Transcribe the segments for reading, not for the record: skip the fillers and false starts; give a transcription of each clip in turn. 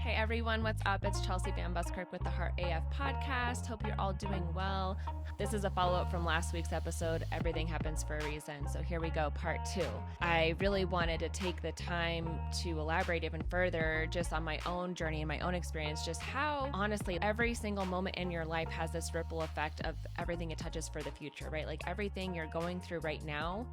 Hey everyone, what's up? It's Chelsea Van Buskirk with the Heart AF podcast. Hope you're all doing well. This is a follow-up from last week's episode, Everything Happens for a Reason. So here we go, part 2. I really wanted to take the time to elaborate even further just on my own journey and my own experience, just how honestly every single moment in your life has this ripple effect of everything it touches for the future, right? Like everything you're going through right now,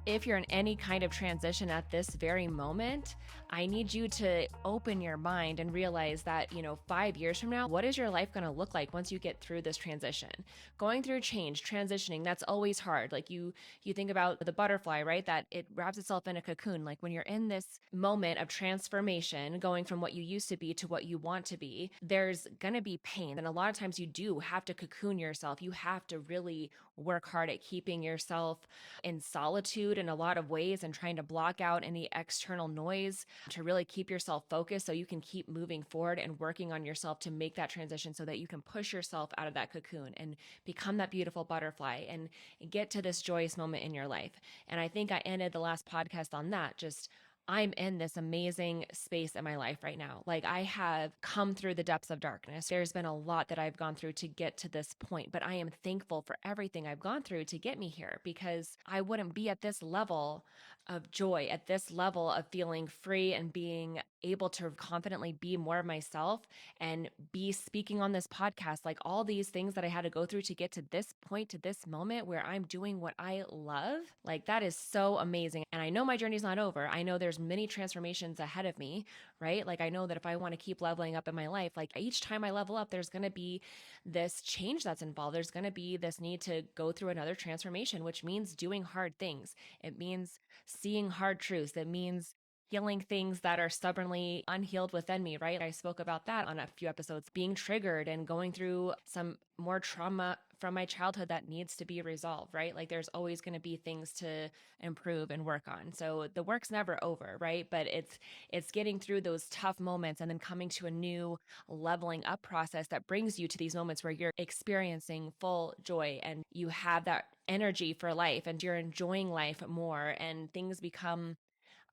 if you're in any kind of transition at this very moment, I need you to open your mind and realize that, 5 years from now, what is your life going to look like once you get through this transition? Going through change, transitioning, that's always hard. Like you think about the butterfly, right? That it wraps itself in a cocoon. Like when you're in this moment of transformation, going from what you used to be to what you want to be, there's going to be pain. And a lot of times you do have to cocoon yourself. You have to really work hard at keeping yourself in solitude in a lot of ways and trying to block out any external noise to really keep yourself focused so you can keep moving forward and working on yourself to make that transition so that you can push yourself out of that cocoon and become that beautiful butterfly and get to this joyous moment in your life. And I think I ended the last podcast on that. Just I'm in this amazing space in my life right now. Like I have come through the depths of darkness. There's been a lot that I've gone through to get to this point, but I am thankful for everything I've gone through to get me here because I wouldn't be at this level of joy, at this level of feeling free and being able to confidently be more of myself and be speaking on this podcast. Like all these things that I had to go through to get to this point, to this moment where I'm doing what I love, like that is so amazing. And I know my journey's not over. I know there's many transformations ahead of me, right? Like I know that if I want to keep leveling up in my life, like each time I level up, there's going to be this change that's involved. There's going to be this need to go through another transformation, which means doing hard things. It means seeing hard truths. It means healing things that are stubbornly unhealed within me, right? I spoke about that on a few episodes, being triggered and going through some more trauma from my childhood that needs to be resolved, right? Like there's always going to be things to improve and work on. So the work's never over, right? But it's getting through those tough moments and then coming to a new leveling up process that brings you to these moments where you're experiencing full joy and you have that energy for life and you're enjoying life more and things become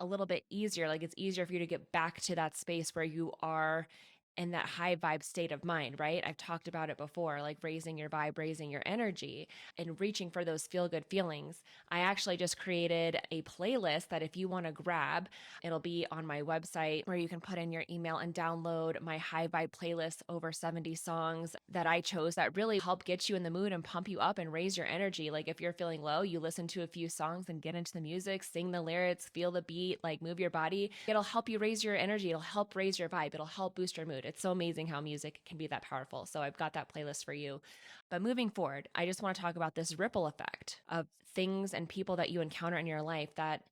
a little bit easier. Like it's easier for you to get back to that space where you are in that high vibe state of mind, right? I've talked about it before, like raising your vibe, raising your energy, and reaching for those feel good feelings. I actually just created a playlist that if you want to grab, it'll be on my website where you can put in your email and download my high vibe playlist, over 70 songs that I chose that really help get you in the mood and pump you up and raise your energy. Like if you're feeling low, you listen to a few songs and get into the music, sing the lyrics, feel the beat, like move your body. It'll help you raise your energy. It'll help raise your vibe. It'll help boost your mood. It's so amazing how music can be that powerful. So I've got that playlist for you. But moving forward, I just want to talk about this ripple effect of things and people that you encounter in your life that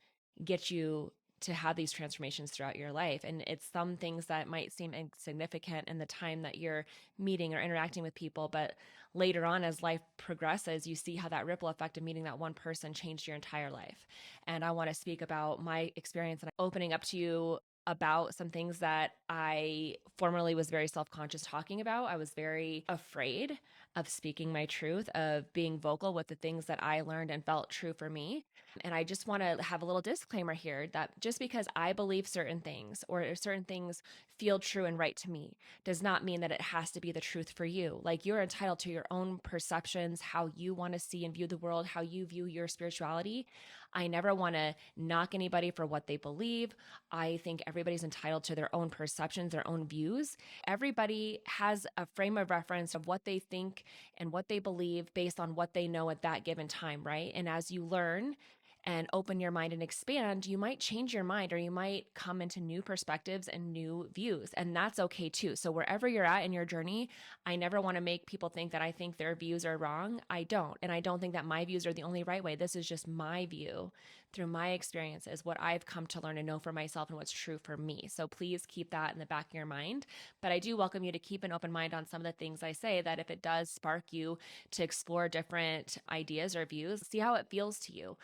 get you to have these transformations throughout your life. And it's some things that might seem insignificant in the time that you're meeting or interacting with people, but later on as life progresses, you see how that ripple effect of meeting that one person changed your entire life. And I want to speak about my experience and opening up to you about some things that I formerly was very self-conscious talking about. I was very afraid of speaking my truth, of being vocal with the things that I learned and felt true for me. And I just want to have a little disclaimer here that just because I believe certain things or certain things feel true and right to me does not mean that it has to be the truth for you. Like you're entitled to your own perceptions, how you want to see and view the world, how you view your spirituality. I never want to knock anybody for what they believe. I think everybody's entitled to their own perceptions, their own views. Everybody has a frame of reference of what they think and what they believe based on what they know at that given time, right? And as you learn and open your mind and expand, you might change your mind or you might come into new perspectives and new views. And that's okay too. So wherever you're at in your journey, I never want to make people think that I think their views are wrong. I don't. And I don't think that my views are the only right way. This is just my view through my experiences, what I've come to learn and know for myself and what's true for me. So please keep that in the back of your mind. But I do welcome you to keep an open mind on some of the things I say, that if it does spark you to explore different ideas or views, see how it feels to you.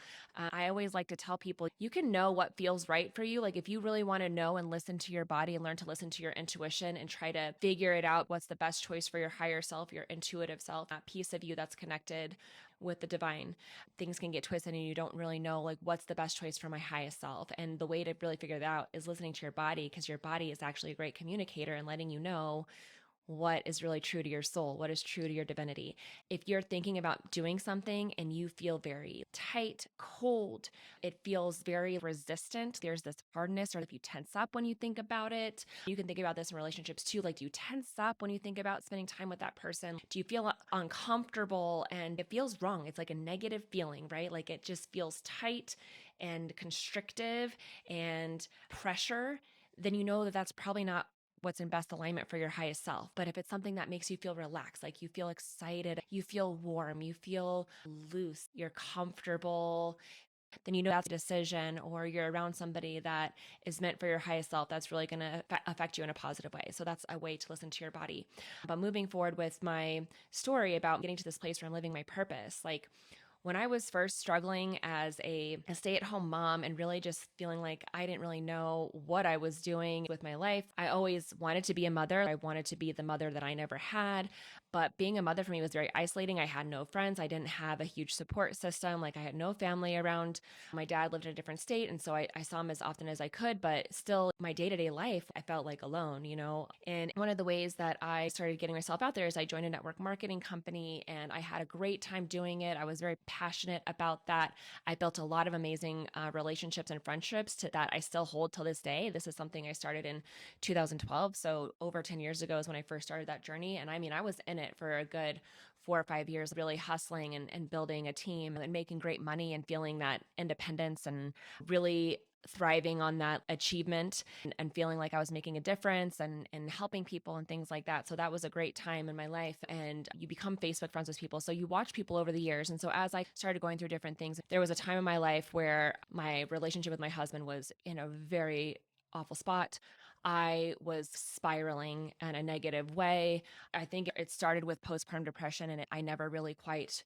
I always like to tell people you can know what feels right for you. Like if you really want to know and listen to your body and learn to listen to your intuition and try to figure it out, what's the best choice for your higher self, your intuitive self, that piece of you that's connected with the divine, things can get twisted and you don't really know like what's the best choice for my highest self. And the way to really figure that out is listening to your body, because your body is actually a great communicator and letting you know what is really true to your soul, what is true to your divinity. If you're thinking about doing something and you feel very tight, cold, it feels very resistant, there's this hardness, or if you tense up when you think about it, you can think about this in relationships too. Like, do you tense up when you think about spending time with that person? Do you feel uncomfortable and it feels wrong? It's like a negative feeling, right? Like it just feels tight and constrictive and pressure. Then you know that that's probably not what's in best alignment for your highest self. But if it's something that makes you feel relaxed, like you feel excited, you feel warm, you feel loose, you're comfortable, then you know that's a decision, or you're around somebody that is meant for your highest self that's really going to affect you in a positive way. So that's a way to listen to your body. But moving forward with my story about getting to this place where I'm living my purpose, like when I was first struggling as a stay-at-home mom and really just feeling like I didn't really know what I was doing with my life, I always wanted to be a mother. I wanted to be the mother that I never had. But being a mother for me was very isolating. I had no friends. I didn't have a huge support system. Like I had no family around. My dad lived in a different state. And so I saw him as often as I could. But still, my day-to-day life, I felt like alone, you know? And one of the ways that I started getting myself out there is I joined a network marketing company and I had a great time doing it. I was very passionate about that. I built a lot of amazing relationships and friendships that I still hold till this day. This is something I started in 2012. So over 10 years ago is when I first started that journey. And I mean, I was in it for a good 4 or 5 years, really hustling and building a team and making great money and feeling that independence and really thriving on that achievement and feeling like I was making a difference and helping people and things like that. So that was a great time in my life. And you become Facebook friends with people. So you watch people over the years. And so as I started going through different things, there was a time in my life where my relationship with my husband was in a very awful spot. I was spiraling in a negative way. I think it started with postpartum depression, and I never really quite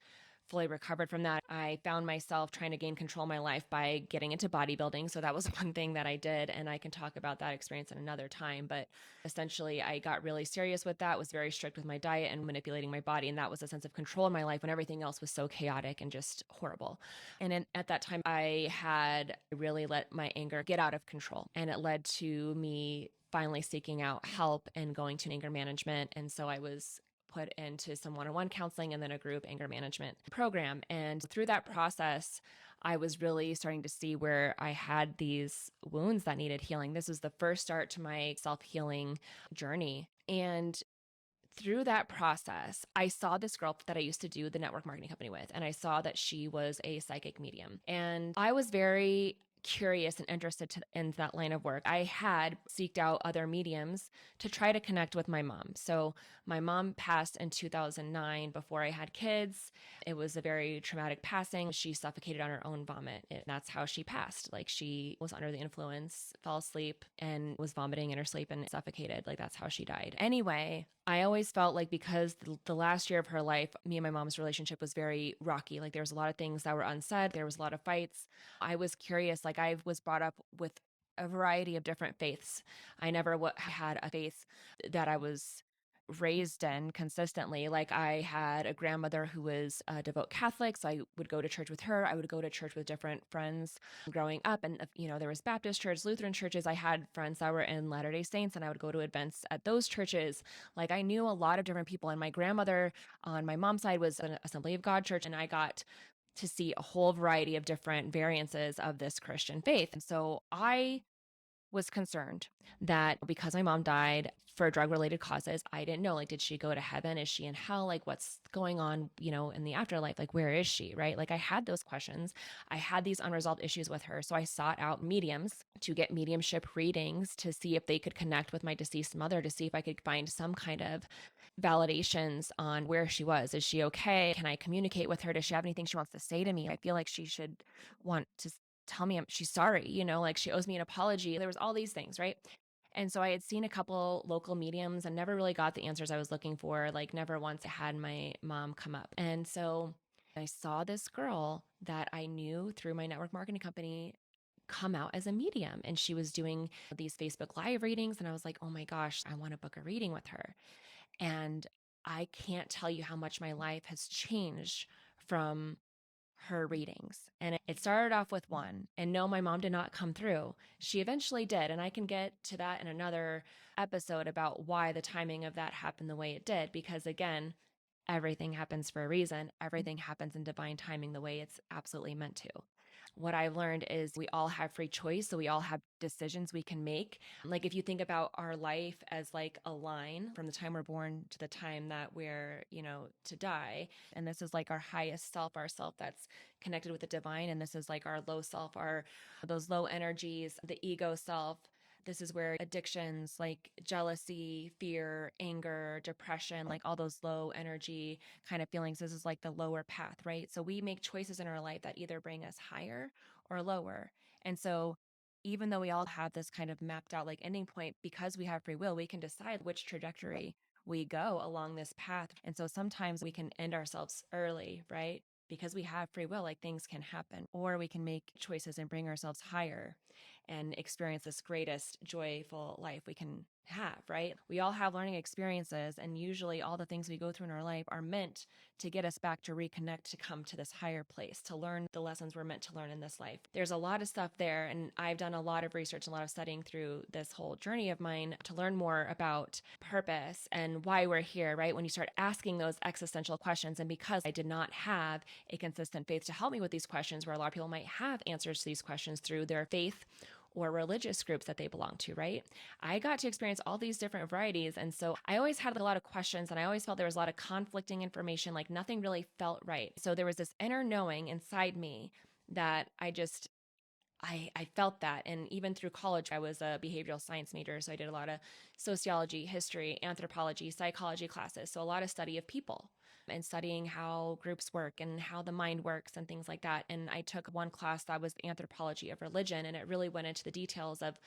fully recovered from that. I found myself trying to gain control of my life by getting into bodybuilding. So that was one thing that I did. And I can talk about that experience in another time. But essentially, I got really serious with that, was very strict with my diet and manipulating my body. And that was a sense of control in my life when everything else was so chaotic and just horrible. And at that time, I had really let my anger get out of control. And it led to me finally seeking out help and going to anger management. And so I was put into some one-on-one counseling and then a group anger management program. And through that process, I was really starting to see where I had these wounds that needed healing. This was the first start to my self-healing journey. And through that process, I saw this girl that I used to do the network marketing company with, and I saw that she was a psychic medium. And I was very curious and interested in that line of work. I had seeked out other mediums to try to connect with my mom. So my mom passed in 2009 before I had kids. It was a very traumatic passing. She suffocated on her own vomit. That's how she passed. Like she was under the influence, fell asleep, and was vomiting in her sleep and suffocated. Like that's how she died. Anyway, I always felt like because the last year of her life, me and my mom's relationship was very rocky. Like there was a lot of things that were unsaid. There was a lot of fights. I was curious. Like I was brought up with a variety of different faiths. I never had a faith that I was raised in consistently. Like I had a grandmother who was a devout Catholic, so I would go to church with her. I would go to church with different friends growing up, and there was Baptist church, Lutheran churches. I had friends that were in Latter-day Saints, and I would go to events at those churches. Like I knew a lot of different people, and my grandmother on my mom's side was an Assembly of God church, and I got to see a whole variety of different variances of this Christian faith. And so I was concerned that because my mom died for drug related causes, I didn't know, like, did she go to heaven? Is she in hell? Like, what's going on, in the afterlife? Like, where is she? Right. Like, I had those questions. I had these unresolved issues with her. So I sought out mediums to get mediumship readings to see if they could connect with my deceased mother, to see if I could find some kind of validations on where she was. Is she okay? Can I communicate with her? Does she have anything she wants to say to me? I feel like she should want to tell me she's sorry, like she owes me an apology. There was all these things, right? And so I had seen a couple local mediums and never really got the answers I was looking for, like never once had my mom come up. And so I saw this girl that I knew through my network marketing company come out as a medium, and she was doing these Facebook live readings, and I was like, "Oh my gosh, I want to book a reading with her." And I can't tell you how much my life has changed from her readings. And it started off with one. And no, my mom did not come through. She eventually did. And I can get to that in another episode about why the timing of that happened the way it did. Because again, everything happens for a reason. Everything happens in divine timing the way it's absolutely meant to. What I've learned is we all have free choice. So we all have decisions we can make. Like if you think about our life as like a line from the time we're born to the time that we're, to die. And this is like our highest self, our self that's connected with the divine. And this is like our low self, our those low energies, the ego self. This is where addictions like jealousy, fear, anger, depression, like all those low energy kind of feelings, this is like the lower path, right? So we make choices in our life that either bring us higher or lower. And so even though we all have this kind of mapped out like ending point, because we have free will, we can decide which trajectory we go along this path. And so sometimes we can end ourselves early, right? Because we have free will, like things can happen, or we can make choices and bring ourselves higher and experience this greatest joyful life we can have, right? We all have learning experiences, and usually all the things we go through in our life are meant to get us back to reconnect, to come to this higher place, to learn the lessons we're meant to learn in this life. There's a lot of stuff there, and I've done a lot of research and a lot of studying through this whole journey of mine to learn more about purpose and why we're here, right? When you start asking those existential questions, and because I did not have a consistent faith to help me with these questions, where a lot of people might have answers to these questions through their faith or religious groups that they belong to, right? I got to experience all these different varieties. And so I always had a lot of questions, and I always felt there was a lot of conflicting information, like nothing really felt right. So there was this inner knowing inside me that I felt that. And even through college, I was a behavioral science major. So I did a lot of sociology, history, anthropology, psychology classes. So a lot of study of people and studying how groups work and how the mind works and things like that. And I took one class that was anthropology of religion, and it really went into the details of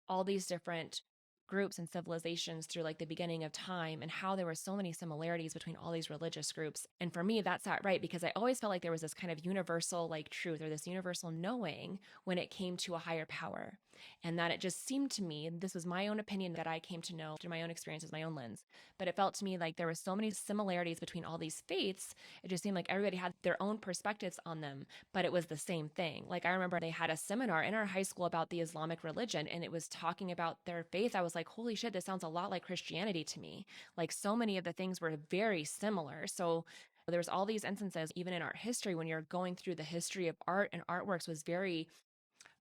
all these different groups and civilizations through like the beginning of time, and how there were so many similarities between all these religious groups. And for me, that's not right, because I always felt like there was this kind of universal like truth, or this universal knowing when it came to a higher power. And that it just seemed to me, this was my own opinion that I came to know through my own experiences, my own lens, but it felt to me like there were so many similarities between all these faiths. It just seemed like everybody had their own perspectives on them, but it was the same thing. Like I remember they had a seminar in our high school about the Islamic religion, and it was talking about their faith. I was like, holy shit, this sounds a lot like Christianity to me. Like so many of the things were very similar. So there was all these instances, even in art history, when you're going through the history of art and artworks, was very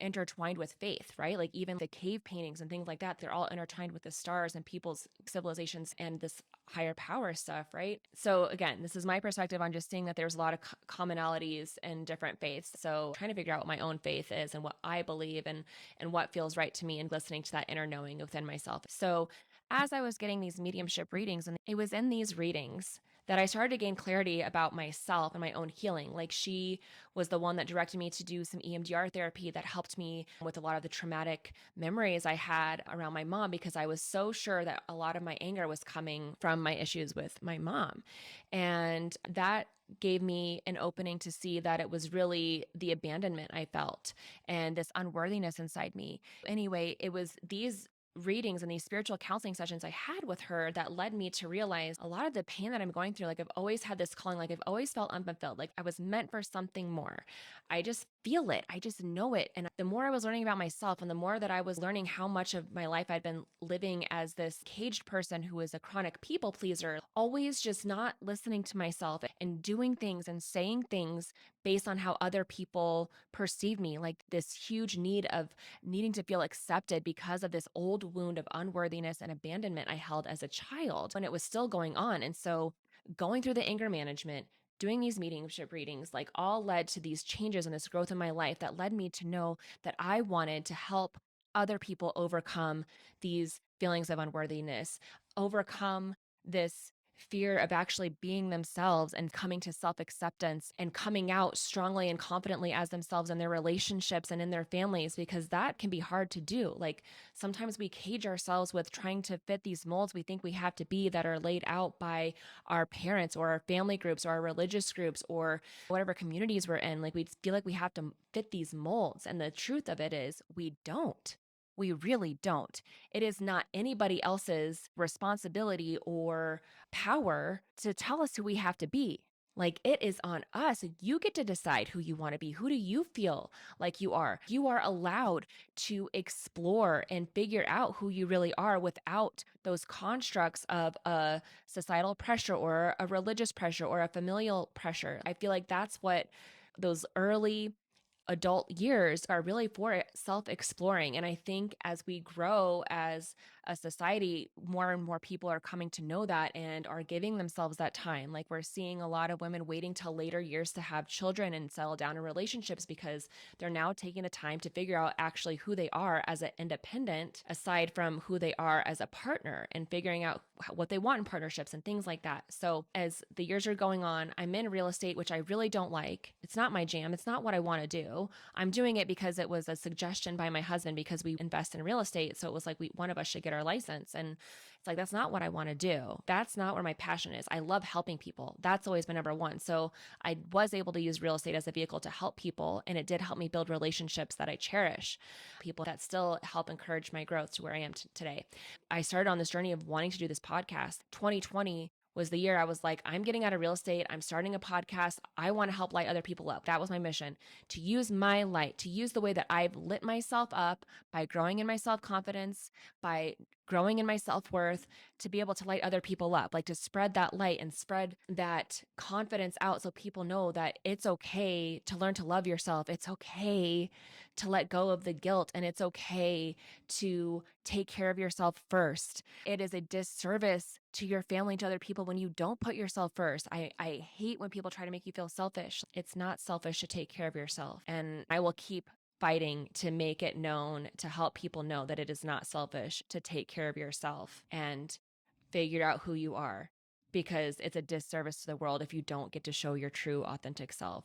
intertwined with faith, right? Like even the cave paintings and things like that, they're all intertwined with the stars and people's civilizations and this higher power stuff, right? So again, this is my perspective on just seeing that there's a lot of commonalities in different faiths. So trying to figure out what my own faith is and what I believe and what feels right to me, and listening to that inner knowing within myself. So as I was getting these mediumship readings, and it was in these readings that I started to gain clarity about myself and my own healing. Like she was the one that directed me to do some EMDR therapy that helped me with a lot of the traumatic memories I had around my mom, because I was so sure that a lot of my anger was coming from my issues with my mom. And that gave me an opening to see that it was really the abandonment I felt and this unworthiness inside me. Anyway, it was these readings and these spiritual counseling sessions I had with her that led me to realize a lot of the pain that I'm going through. Like I've always had this calling, like I've always felt unfulfilled, like I was meant for something more. I just feel it. I just know it. And the more I was learning about myself, and the more that I was learning how much of my life I'd been living as this caged person who was a chronic people pleaser, always just not listening to myself and doing things and saying things based on how other people perceive me, like this huge need of needing to feel accepted because of this old wound of unworthiness and abandonment I held as a child when it was still going on. And so going through the anger management, doing these mediumship readings, like all led to these changes and this growth in my life that led me to know that I wanted to help other people overcome these feelings of unworthiness, overcome this fear of actually being themselves and coming to self acceptance and coming out strongly and confidently as themselves in their relationships and in their families, because that can be hard to do. Like sometimes we cage ourselves with trying to fit these molds we think we have to be that are laid out by our parents or our family groups or our religious groups or whatever communities we're in. Like we feel like we have to fit these molds. And the truth of it is, we don't. We really don't. It is not anybody else's responsibility or power to tell us who we have to be. Like it is on us. You get to decide who you want to be. Who do you feel like you are? You are allowed to explore and figure out who you really are without those constructs of a societal pressure or a religious pressure or a familial pressure. I feel like that's what those early adult years are really for self exploring. And I think as we grow as a society, more and more people are coming to know that and are giving themselves that time. Like we're seeing a lot of women waiting till later years to have children and settle down in relationships because they're now taking the time to figure out actually who they are as an independent, aside from who they are as a partner, and figuring out what they want in partnerships and things like that. So as the years are going on, I'm in real estate, which I really don't like. It's not my jam. It's not what I want to do. I'm doing it because it was a suggestion by my husband because we invest in real estate. So it was like one of us should get our license. And it's like, that's not what I want to do. That's not where my passion is. I love helping people. That's always been number one. So I was able to use real estate as a vehicle to help people. And it did help me build relationships that I cherish, people that still help encourage my growth to where I am today. I started on this journey of wanting to do this podcast. 2020 was the year I was like, I'm getting out of real estate. I'm starting a podcast. I want to help light other people up. That was my mission, to use my light, to use the way that I've lit myself up by growing in my self-confidence, by growing in my self-worth, to be able to light other people up, like to spread that light and spread that confidence out so people know that it's okay to learn to love yourself. It's okay to let go of the guilt, and it's okay to take care of yourself first. It is a disservice to your family, to other people, when you don't put yourself first. I hate when people try to make you feel selfish. It's not selfish to take care of yourself. And I will keep fighting to make it known, to help people know that it is not selfish to take care of yourself and figure out who you are, because it's a disservice to the world if you don't get to show your true authentic self.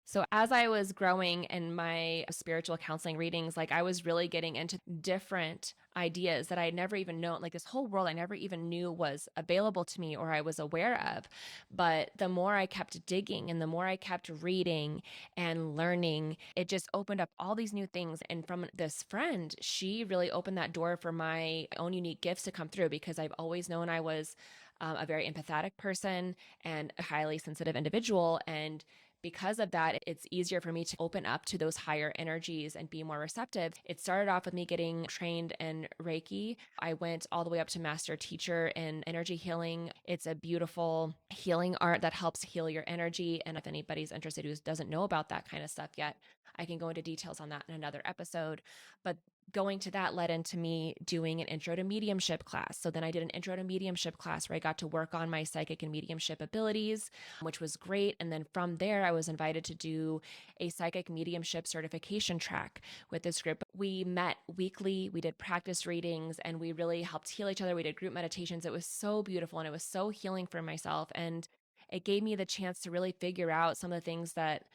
So as I was growing in my spiritual counseling readings, like I was really getting into different ideas that I had never even known, like this whole world I never even knew was available to me or I was aware of. But the more I kept digging and the more I kept reading and learning, it just opened up all these new things. And from this friend, she really opened that door for my own unique gifts to come through, because I've always known I was a very empathetic person and a highly sensitive individual. And because of that, it's easier for me to open up to those higher energies and be more receptive. It started off with me getting trained in Reiki. I went all the way up to master teacher in energy healing. It's a beautiful healing art that helps heal your energy. And if anybody's interested who doesn't know about that kind of stuff yet, I can go into details on that in another episode. But going to that led into me doing an intro to mediumship class. So then I did an intro to mediumship class where I got to work on my psychic and mediumship abilities, which was great. And then from there, I was invited to do a psychic mediumship certification track with this group. We met weekly, we did practice readings, and we really helped heal each other. We did group meditations. It was so beautiful and it was so healing for myself. And it gave me the chance to really figure out some of the things that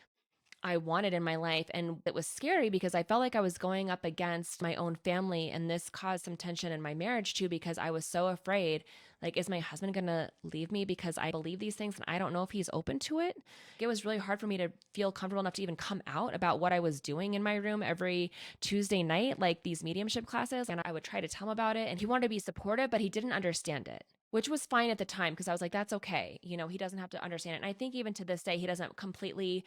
I wanted in my life. And it was scary because I felt like I was going up against my own family. And this caused some tension in my marriage too, because I was so afraid, like, is my husband going to leave me because I believe these things and I don't know if he's open to it? It was really hard for me to feel comfortable enough to even come out about what I was doing in my room every Tuesday night, like these mediumship classes. And I would try to tell him about it. And he wanted to be supportive, but he didn't understand it, which was fine at the time because I was like, that's okay. You know, he doesn't have to understand it. And I think even to this day, he doesn't completely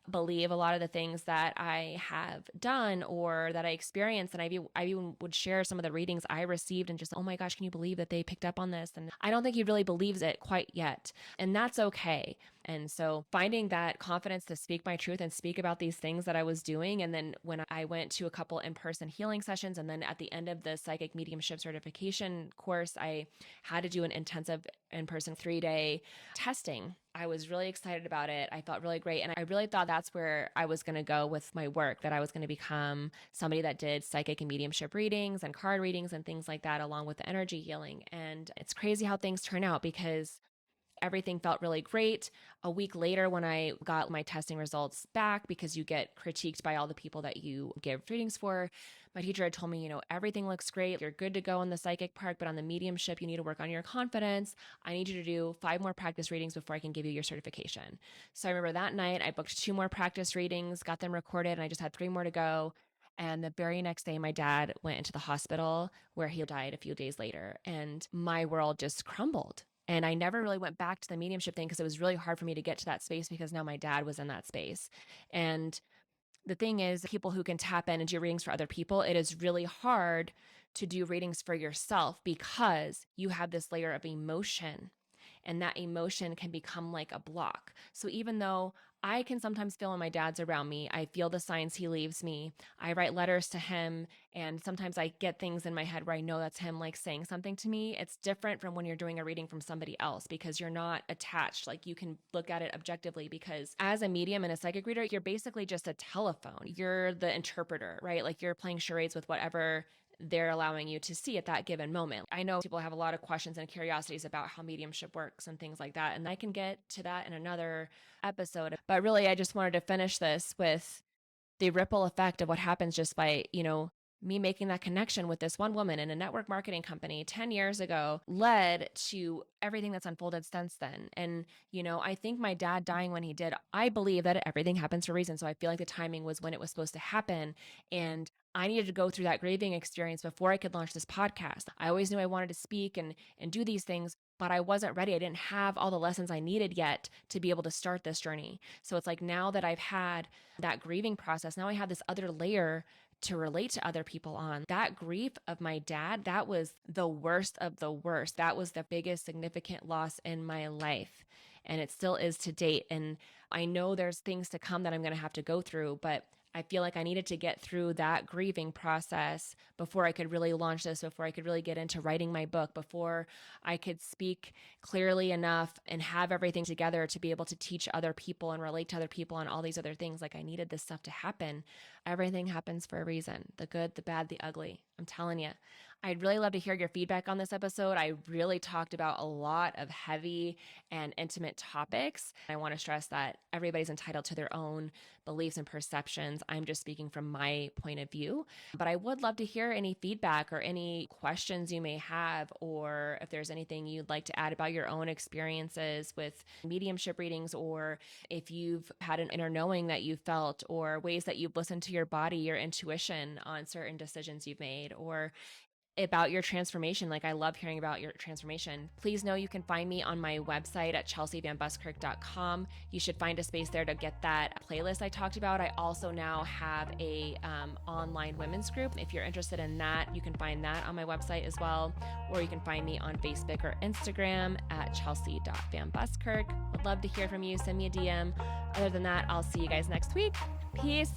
believe a lot of the things that I have done or that I experienced. And I even would share some of the readings I received and just, oh my gosh, can you believe that they picked up on this? And I don't think he really believes it quite yet. And that's okay. And so finding that confidence to speak my truth and speak about these things that I was doing. And then when I went to a couple in-person healing sessions, and then at the end of the psychic mediumship certification course, I had to do an intensive in-person 3-day testing. I was really excited about it. I felt really great. And I really thought that's where I was going to go with my work, that I was going to become somebody that did psychic and mediumship readings and card readings and things like that, along with the energy healing. And it's crazy how things turn out, because Everything felt really great. A week later, when I got my testing results back, because you get critiqued by all the people that you give readings for, my teacher had told me, everything looks great. You're good to go in the psychic part, but on the mediumship, you need to work on your confidence. I need you to do 5 more practice readings before I can give you your certification. So I remember that night, I booked 2 more practice readings, got them recorded, and I just had 3 more to go. And the very next day, my dad went into the hospital where he died a few days later. And my world just crumbled. And I never really went back to the mediumship thing because it was really hard for me to get to that space because now my dad was in that space. And the thing is, people who can tap in and do readings for other people, it is really hard to do readings for yourself because you have this layer of emotion, and that emotion can become like a block. So even though I can sometimes feel when my dad's around me, I feel the signs he leaves me. I write letters to him, and sometimes I get things in my head where I know that's him like saying something to me. It's different from when you're doing a reading from somebody else because you're not attached. Like you can look at it objectively because as a medium and a psychic reader, you're basically just a telephone. You're the interpreter, right? Like you're playing charades with whatever they're allowing you to see at that given moment. I know people have a lot of questions and curiosities about how mediumship works and things like that, and I can get to that in another episode. But really, I just wanted to finish this with the ripple effect of what happens just by, me making that connection with this one woman in a network marketing company 10 years ago led to everything that's unfolded since then. And, I think my dad dying when he did, I believe that everything happens for a reason. So I feel like the timing was when it was supposed to happen. And I needed to go through that grieving experience before I could launch this podcast. I always knew I wanted to speak and do these things, but I wasn't ready. I didn't have all the lessons I needed yet to be able to start this journey. So it's like now that I've had that grieving process, now I have this other layer to relate to other people on. That grief of my dad, that was the worst of the worst. That was the biggest significant loss in my life. And it still is to date. And I know there's things to come that I'm going to have to go through, but I feel like I needed to get through that grieving process before I could really launch this, before I could really get into writing my book, before I could speak clearly enough and have everything together to be able to teach other people and relate to other people on all these other things. Like I needed this stuff to happen. Everything happens for a reason. The good, the bad, the ugly. I'm telling you. I'd really love to hear your feedback on this episode. I really talked about a lot of heavy and intimate topics. I want to stress that everybody's entitled to their own beliefs and perceptions. I'm just speaking from my point of view, but I would love to hear any feedback or any questions you may have, or if there's anything you'd like to add about your own experiences with mediumship readings, or if you've had an inner knowing that you felt, or ways that you've listened to your body, your intuition on certain decisions you've made, or about your transformation. Like I love hearing about your transformation. Please know you can find me on my website at chelseavanbuskirk.com. You should find a space there to get that playlist I talked about. I also now have a online women's group. If you're interested in that, you can find that on my website as well, or you can find me on Facebook or Instagram at chelsea.vanbuskirk. Would love to hear from you. Send me a DM. Other than that, I'll see you guys next week. Peace.